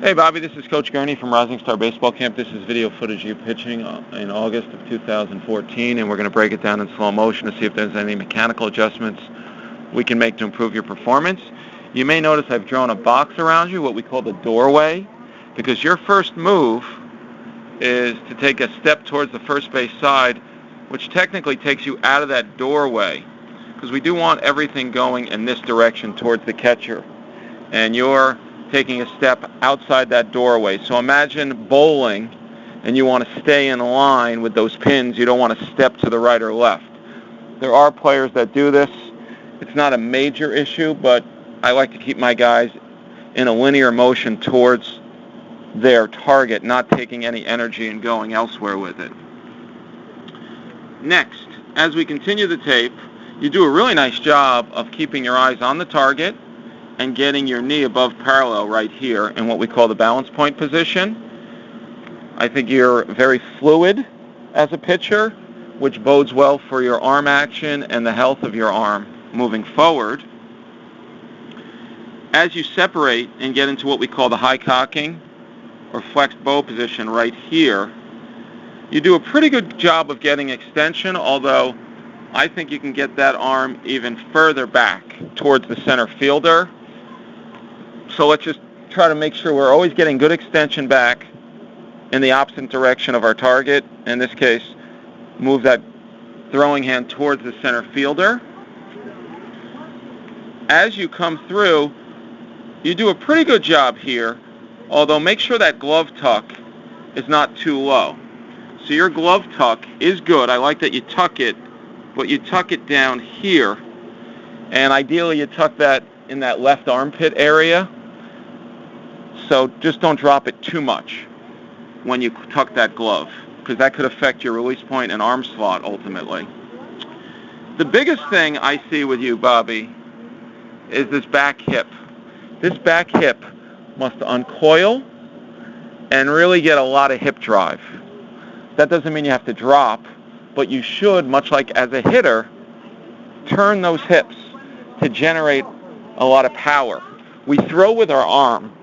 Hey Bobby, this is Coach Gurney from Rising Star Baseball Camp. This is video footage of you pitching in August of 2014, and we're going to break it down in slow motion to see if there's any mechanical adjustments we can make to improve your performance. You may notice I've drawn a box around you, what we call the doorway, because your first move is to take a step towards the first base side, which technically takes you out of that doorway, because we do want everything going in this direction towards the catcher, and you're taking a step outside that doorway. So imagine bowling, and you want to stay in line with those pins. You don't want to step to the right or left. There are players that do this. It's not a major issue, but I like to keep my guys in a linear motion towards their target, not taking any energy and going elsewhere with it. Next, as we continue the tape, you do a really nice job of keeping your eyes on the target and getting your knee above parallel right here in what we call the balance point position. I think you're very fluid as a pitcher, which bodes well for your arm action and the health of your arm moving forward. As you separate and get into what we call the high cocking or flexed bow position right here, you do a pretty good job of getting extension, although I think you can get that arm even further back towards the center fielder. So let's just try to make sure we're always getting good extension back in the opposite direction of our target. In this case, move that throwing hand towards the center fielder. As you come through, you do a pretty good job here, although make sure that glove tuck is not too low. So your glove tuck is good. I like that you tuck it, but you tuck it down here, and ideally you tuck that in that left armpit area. So just don't drop it too much when you tuck that glove, because that could affect your release point and arm slot ultimately. The biggest thing I see with you, Bobby, is this back hip. This back hip must uncoil and really get a lot of hip drive. That doesn't mean you have to drop, but you should, much like as a hitter, turn those hips to generate a lot of power. We throw with our arm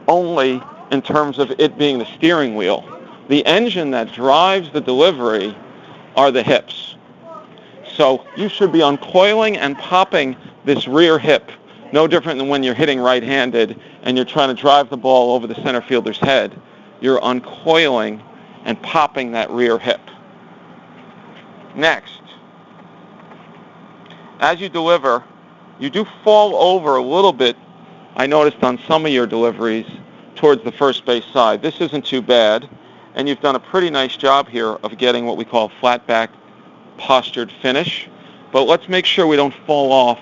only in terms of it being the steering wheel. The engine that drives the delivery are the hips. So you should be uncoiling and popping this rear hip, no different than when you're hitting right-handed and you're trying to drive the ball over the center fielder's head. You're uncoiling and popping that rear hip. Next, as you deliver, you do fall over a little bit, I noticed on some of your deliveries, towards the first base side. This isn't too bad, and you've done a pretty nice job here of getting what we call a flat back postured finish. But let's make sure we don't fall off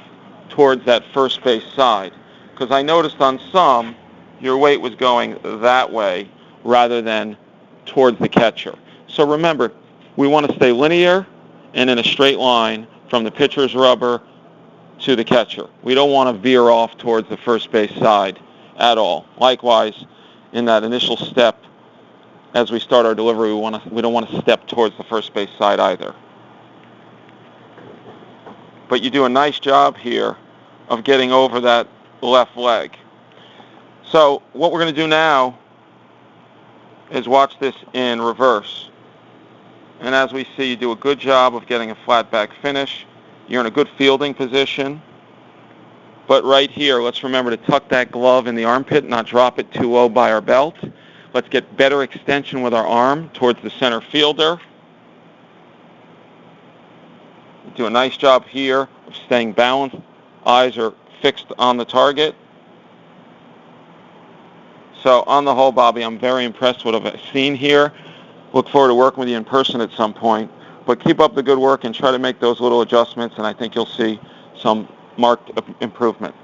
towards that first base side, because I noticed on some your weight was going that way rather than towards the catcher. So remember, we want to stay linear and in a straight line from the pitcher's rubber to the catcher. We don't want to veer off towards the first base side at all. Likewise, in that initial step, as we start our delivery, we don't want to step towards the first base side either. But you do a nice job here of getting over that left leg. So what we're going to do now is watch this in reverse. And as we see, you do a good job of getting a flat back finish. You're in a good fielding position. But right here, let's remember to tuck that glove in the armpit, not drop it too low by our belt. Let's get better extension with our arm towards the center fielder. Do a nice job here of staying balanced. Eyes are fixed on the target. So on the whole, Bobby, I'm very impressed with what I've seen here. Look forward to working with you in person at some point. But keep up the good work and try to make those little adjustments, and I think you'll see some marked improvement.